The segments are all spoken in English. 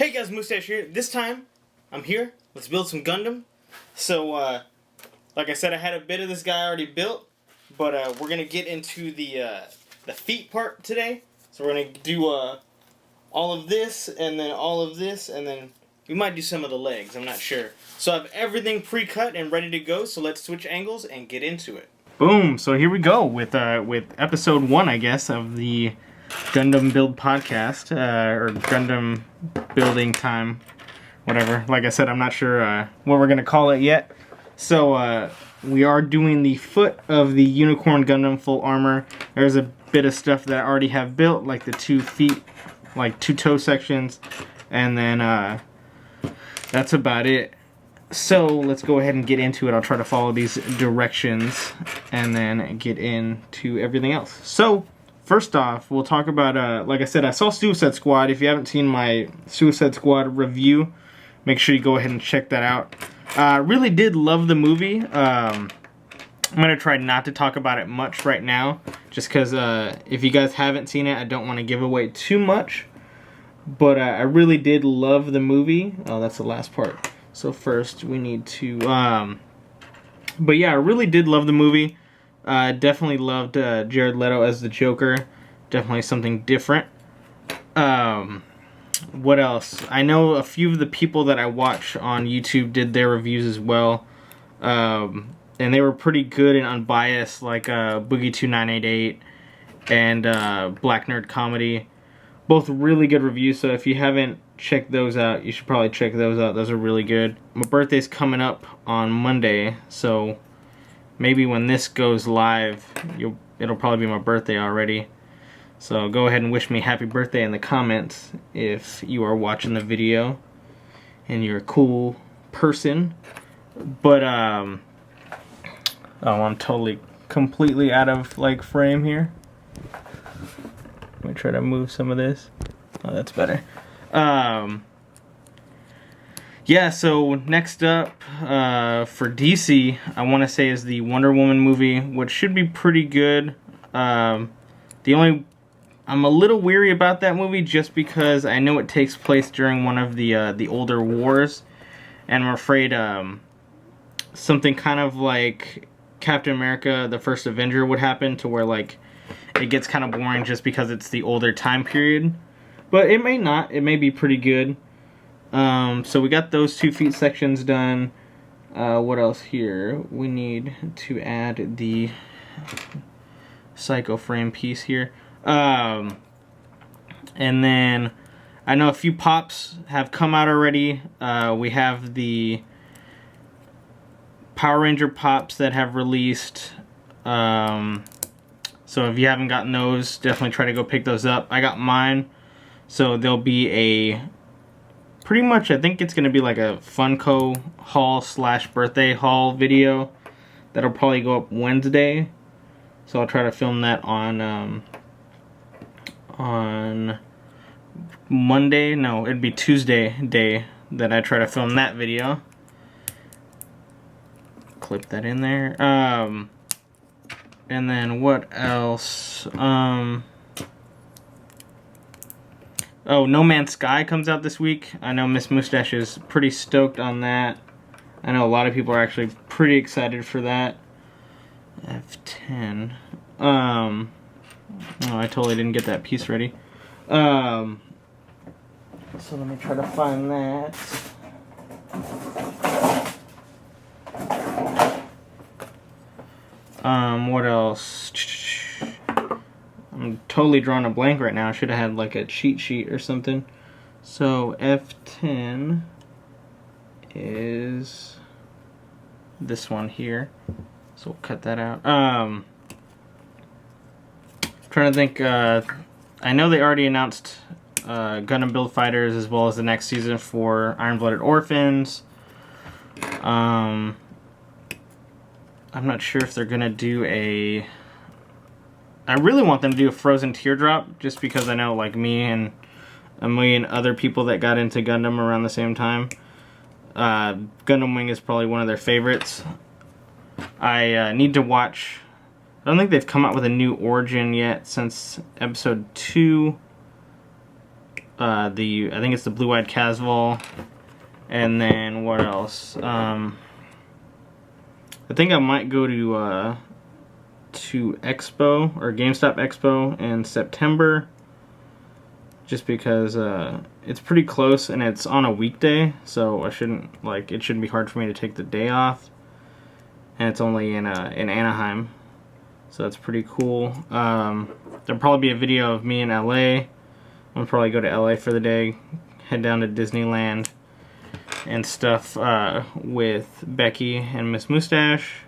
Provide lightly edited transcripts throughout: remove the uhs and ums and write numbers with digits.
Hey guys, Mustache here. This time, I'm here. Let's build some Gundam. So, like I said, I had a bit of this guy already built, but we're gonna get into the feet part today. So we're gonna do all of this, and then all of this, and then we might do some of the legs. I'm not sure. So I have everything pre-cut and ready to go. So let's switch angles and get into it. Boom! So here we go with episode 1, I guess, of the Gundam build podcast, or Gundam building time, whatever. Like I said, I'm not sure what we're gonna call it yet. So we are doing the foot of the Unicorn Gundam full armor. There's a bit of stuff that I already have built, like the 2 feet, like 2 toe sections, and then that's about it. So let's go ahead and get into it. I'll try to follow these directions and then get into everything else. So first off, we'll talk about, like I said, I saw Suicide Squad. If you haven't seen my Suicide Squad review, make sure you go ahead and check that out. Really did love the movie. I'm going to try not to talk about it much right now, just because if you guys haven't seen it, I don't want to give away too much. But I really did love the movie. Oh, that's the last part. So first, we need to... but yeah, I really did love the movie. Definitely loved Jared Leto as the Joker. Definitely something different. What else? I know a few of the people that I watch on YouTube did their reviews as well. And they were pretty good and unbiased, like Boogie2988 and Black Nerd Comedy. Both really good reviews, so if you haven't checked those out, you should probably check those out. Those are really good. My birthday's coming up on Monday, so maybe when this goes live, it'll probably be my birthday already. So go ahead and wish me happy birthday in the comments if you are watching the video and you're a cool person. But oh, I'm totally completely out of like frame here. Let me try to move some of this. Oh, that's better. Yeah, so next up for DC, I want to say is the Wonder Woman movie, which should be pretty good. I'm a little weary about that movie just because I know it takes place during one of the older wars, and I'm afraid something kind of like Captain America: The First Avenger would happen, to where like it gets kind of boring just because it's the older time period. But it may not. It may be pretty good. So we got those 2 feet sections done. What else here? We need to add the Psycho frame piece here. And then I know a few pops have come out already. We have the Power Ranger pops that have released. So if you haven't gotten those, definitely try to go pick those up. I got mine. So there'll be a, pretty much, I think it's going to be like a Funko haul / birthday haul video. That'll probably go up Wednesday. So I'll try to film that on Monday. No, it'd be Tuesday day that I try to film that video. Clip that in there. And then what else? Oh, No Man's Sky comes out this week. I know Miss Mustache is pretty stoked on that. I know a lot of people are actually pretty excited for that. F10. Oh, I totally didn't get that piece ready. So let me try to find that. What else? I'm totally drawing a blank right now. I should have had like a cheat sheet or something. So F10 is this one here. So we'll cut that out. Trying to think. I know they already announced Gundam Build Fighters as well as the next season for Iron-Blooded Orphans. I'm not sure if they're gonna do a... I really want them to do a Frozen Teardrop, just because I know, like me and a million other people that got into Gundam around the same time, Gundam Wing is probably one of their favorites. I need to watch... I don't think they've come out with a new origin yet since episode 2 I think it's the Blue-Eyed Casval, and then what else? I think I might go to Expo or GameStop Expo in September, just because it's pretty close and it's on a weekday, so it shouldn't be hard for me to take the day off, and it's only in Anaheim, so that's pretty cool. There'll probably be a video of me in LA. I'll probably go to LA for the day, head down to Disneyland and stuff with Becky and Miss Mustache,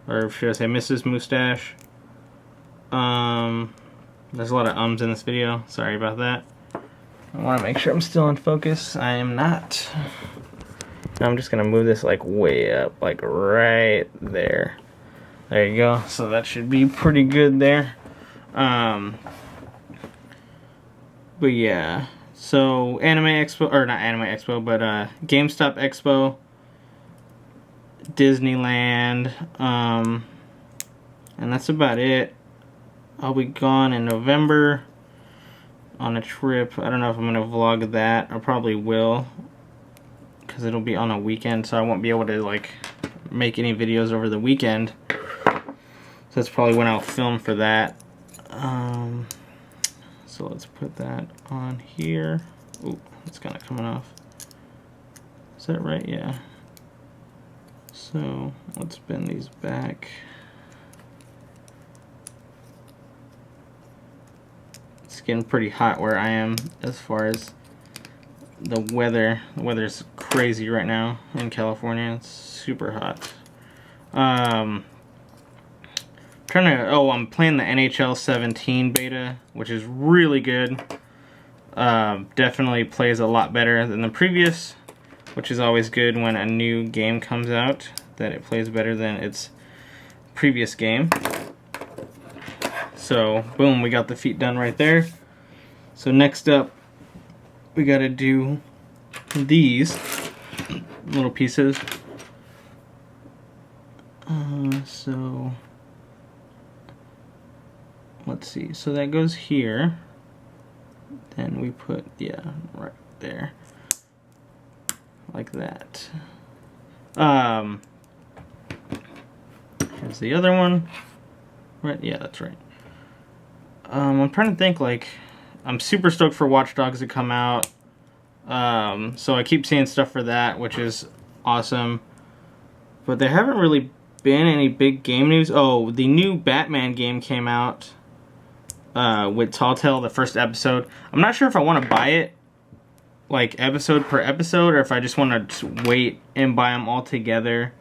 or should I say Mrs. Mustache. There's a lot of ums in this video, sorry about that. I want to make sure I'm still in focus. I am not. I'm just going to move this like way up, like right there. There you go, so that should be pretty good there. But yeah, so Anime Expo, or not Anime Expo, but GameStop Expo, Disneyland, and that's about it. I'll be gone in November on a trip. I don't know if I'm going to vlog that. I probably will, because it'll be on a weekend, so I won't be able to like make any videos over the weekend. So that's probably when I'll film for that. So let's put that on here. Ooh, it's kind of coming off. Is that right? Yeah. So let's bend these back. It's getting pretty hot where I am as far as the weather. The weather's crazy right now in California. It's super hot. I'm playing the NHL 17 beta, which is really good. Definitely plays a lot better than the previous, which is always good when a new game comes out, that it plays better than its previous game. So, boom, we got the feet done right there. So next up, we gotta do these little pieces. So let's see, so that goes here, then we put, yeah, right there, like that. Here's the other one, right, yeah, that's right. I'm trying to think, like, I'm super stoked for Watch Dogs to come out, so I keep seeing stuff for that, which is awesome, but there haven't really been any big game news. Oh, the new Batman game came out, with Telltale, the first episode. I'm not sure if I want to buy it like episode per episode, or if I just want to wait and buy them all together.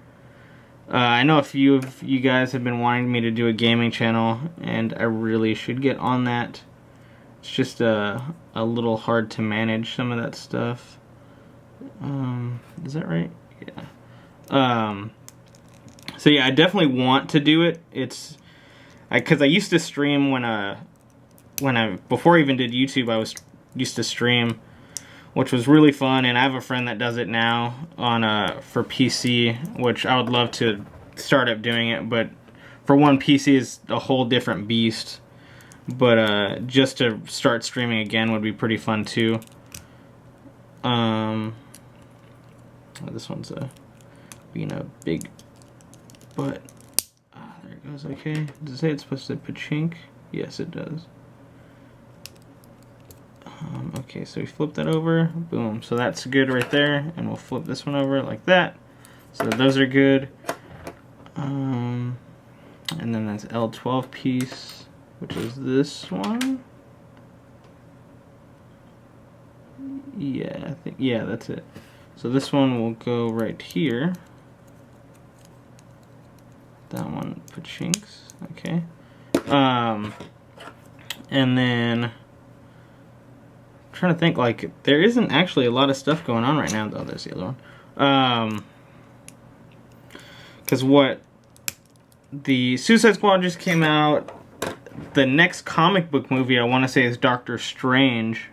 I know a few of you guys have been wanting me to do a gaming channel, and I really should get on that. It's just a little hard to manage some of that stuff. Is that right? Yeah. So yeah, I definitely want to do it. It's because I used to stream before I even did YouTube. I used to stream, which was really fun, and I have a friend that does it now on for PC, which I would love to start up doing it, but for one, PC is a whole different beast. But just to start streaming again would be pretty fun too. This one's being a big butt. There it goes. Okay. Does it say it's supposed to pachink? Yes, it does. Okay, so we flip that over. Boom. So that's good right there, and we'll flip this one over like that. So those are good. And then that's L12 piece, which is this one. Yeah, that's it. So this one will go right here. That one pachinks. Okay. And then I'm trying to think, like, there isn't actually a lot of stuff going on right now. Oh, there's the other one. Because what the Suicide Squad just came out. The next comic book movie I want to say is Doctor Strange,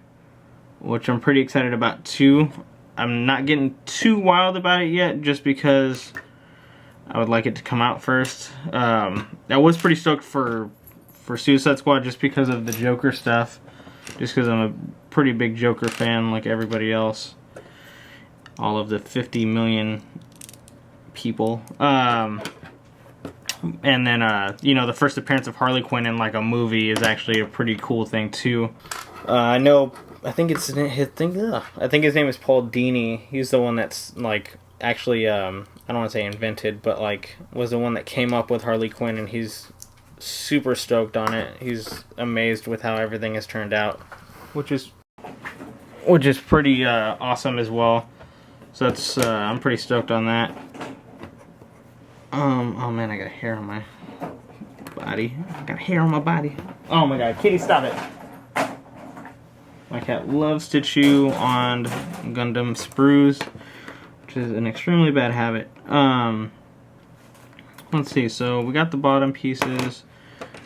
which I'm pretty excited about too. I'm not getting too wild about it yet, just because I would like it to come out first. I was pretty stoked for Suicide Squad just because of the Joker stuff. just because I'm a pretty big Joker fan like everybody else. All of the 50 million people. And then, you know, the first appearance of Harley Quinn in like a movie is actually a pretty cool thing too. I know, I think his name is Paul Dini. He's the one that's like actually, I don't want to say invented, but like was the one that came up with Harley Quinn, and he's super stoked on it. He's amazed with how everything has turned out, which is pretty awesome as well. So that's I'm pretty stoked on that. Oh man, I got hair on my body. I got hair on my body. Oh my god, Kitty, stop it! My cat loves to chew on Gundam sprues, which is an extremely bad habit. Let's see, so we got the bottom pieces.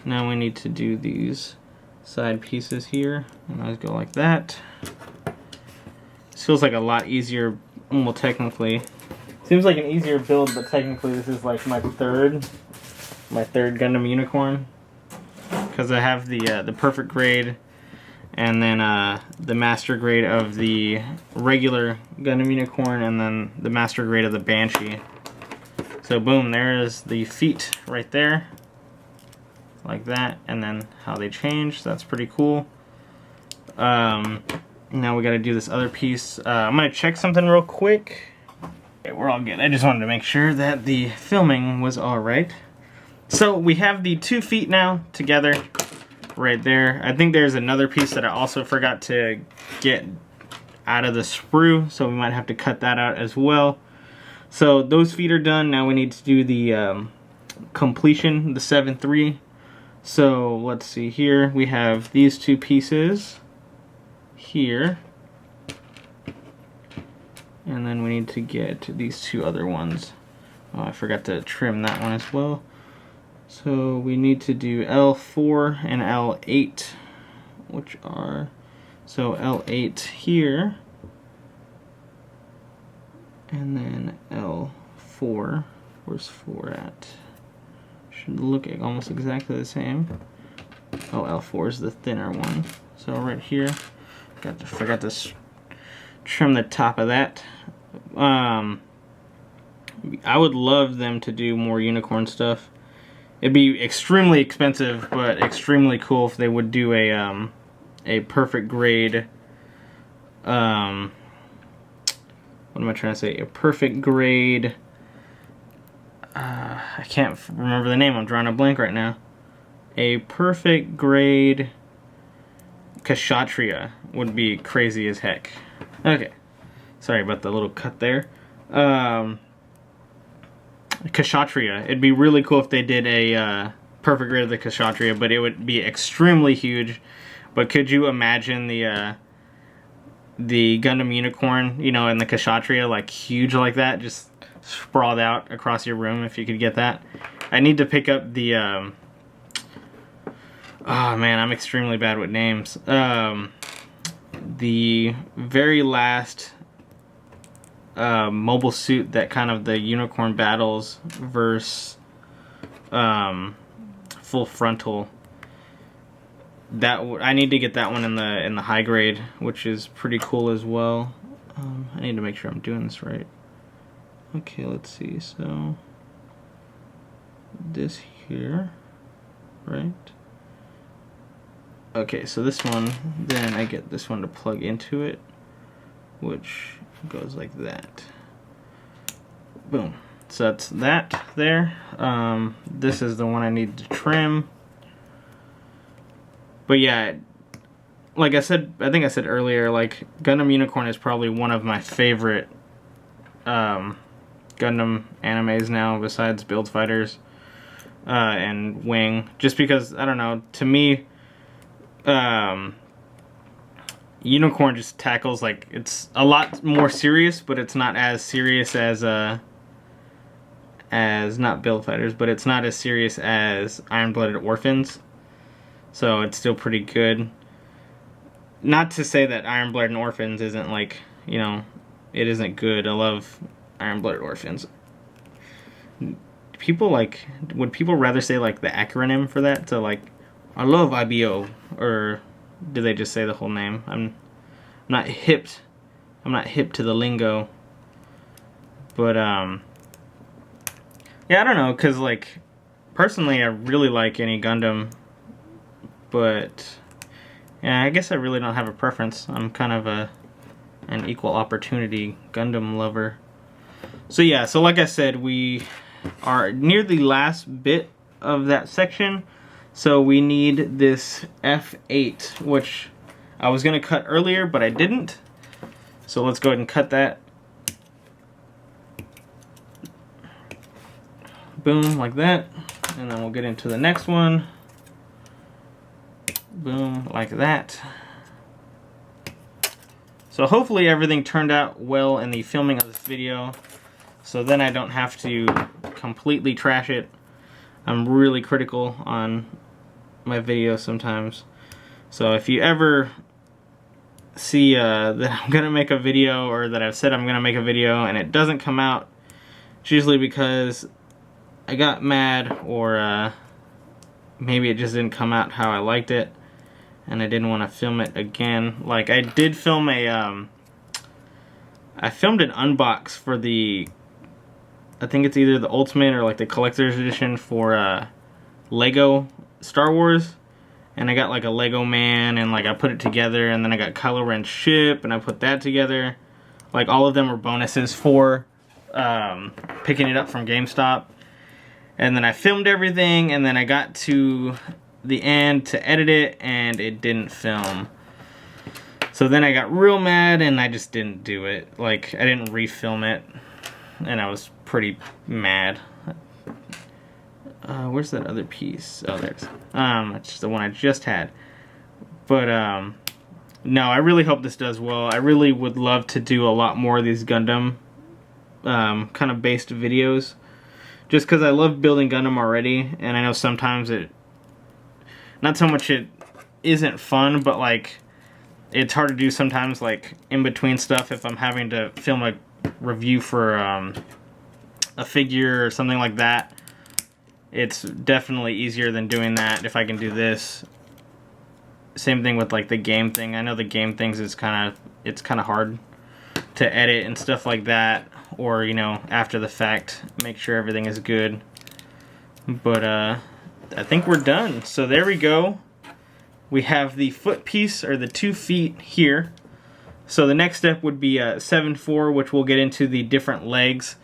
Now we need to do these side pieces here. And I just go like that. This feels like a lot easier, well, technically. Seems like an easier build, but technically this is like my third Gundam Unicorn. Because I have the perfect grade, and then the master grade of the regular Gundam Unicorn, and then the master grade of the Banshee. So boom, there's the feet right there, like that, and then how they change. So that's pretty cool. Now we got to do this other piece. I'm gonna check something real quick. Okay, we're all good. I just wanted to make sure that the filming was all right. So we have the 2 feet now together, right there. I think there's another piece that I also forgot to get out of the sprue, so we might have to cut that out as well. So those feet are done. Now we need to do the completion, the 7-3. So let's see here. We have these 2 pieces here. And then we need to get these 2 other ones. Oh, I forgot to trim that one as well. So we need to do L4 and L8, which are, so L8 here, and then L4, where's 4 at? Should look almost exactly the same. Oh, L4 is the thinner one. So right here, forgot to trim the top of that. I would love them to do more unicorn stuff. It'd be extremely expensive, but extremely cool if they would do a perfect grade. What am I trying to say? A perfect grade. I can't remember the name. I'm drawing a blank right now. A perfect grade Kshatriya would be crazy as heck. Okay, sorry about the little cut there. Kshatriya. It'd be really cool if they did a perfect grade of the Kshatriya, but it would be extremely huge. But could you imagine the Gundam Unicorn, you know, and the Kshatriya, like huge like that, just sprawled out across your room if you could get that? I need to pick up the oh man, I'm extremely bad with names. The very last mobile suit that kind of the Unicorn battles versus full frontal. That I need to get that one in the high grade, which is pretty cool as well. I need to make sure I'm doing this right. Okay, let's see. So this here, right? Okay, so this one, then I get this one to plug into it, which goes like that. Boom. So that's that there. This is the one I need to trim. But yeah, like I said, I think I said earlier, like Gundam Unicorn is probably one of my favorite Gundam animes now, besides Build Fighters and Wing. Just because, I don't know, to me, Unicorn just tackles, like, it's a lot more serious, but it's not as serious as not Build Fighters, but it's not as serious as Iron-Blooded Orphans. So it's still pretty good. Not to say that Iron-Blooded Orphans isn't, like, you know, it isn't good. I love Iron-Blooded Orphans. People, like, would people rather say, like, the acronym for that? To, like, I love IBO, or do they just say the whole name? I'm not hip to the lingo. But yeah, I don't know, cause like personally I really like any Gundam, but yeah, I guess I really don't have a preference. I'm kind of an equal opportunity Gundam lover. So yeah, so like I said, we are near the last bit of that section. So we need this F8, which I was gonna cut earlier, but I didn't. So let's go ahead and cut that. Boom, like that. And then we'll get into the next one. Boom, like that. So hopefully everything turned out well in the filming of this video, so then I don't have to completely trash it. I'm really critical on my videos sometimes. So if you ever see that I'm gonna make a video, or that I've said I'm gonna make a video and it doesn't come out, it's usually because I got mad, or maybe it just didn't come out how I liked it and I didn't want to film it again. Like I did film a I filmed an unbox for the, I think it's either the Ultimate or like the Collector's Edition for Lego Star Wars, and I got like a Lego man, and like I put it together, and then I got Kylo Ren's ship and I put that together. Like all of them were bonuses for picking it up from GameStop. And then I filmed everything, and then I got to the end to edit it, and it didn't film. So then I got real mad, and I just didn't do it. Like, I didn't refilm it, and I was pretty mad. Where's that other piece? Oh, there it is. It's the one I just had. But, no, I really hope this does well. I really would love to do a lot more of these Gundam kind of based videos. Just because I love building Gundam already, and I know sometimes it, not so much it isn't fun, but like, it's hard to do sometimes, like, in between stuff if I'm having to film a review for a figure or something like that. It's definitely easier than doing that if I can do this. Same thing with like the game thing. I know the game things is it's kind of hard to edit and stuff like that, or you know, after the fact, make sure everything is good. But I think we're done. So there we go. We have the foot piece, or the 2 feet here. So the next step would be 7/4, which we'll get into the different legs.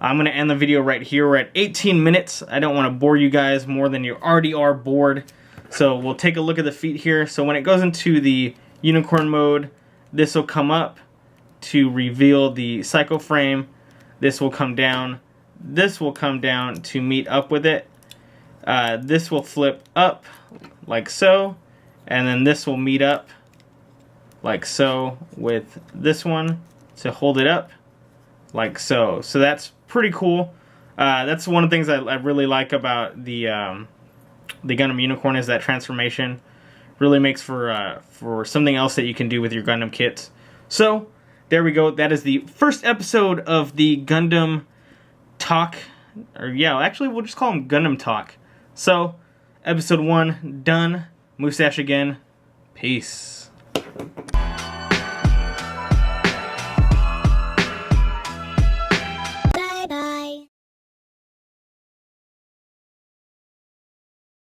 I'm going to end the video right here. We're at 18 minutes. I don't want to bore you guys more than you already are bored. So we'll take a look at the feet here. So when it goes into the unicorn mode, this will come up to reveal the cycle frame. This will come down. This will come down to meet up with it. This will flip up like so. And then this will meet up like so with this one to hold it up like so. So that's pretty cool. That's one of the things I really like about the Gundam Unicorn, is that transformation. Really makes for something else that you can do with your Gundam kits. So there we go. That is the first episode of the Gundam Talk. Or yeah, actually we'll just call them Gundam Talk. So episode 1 done. Mustache again. Peace.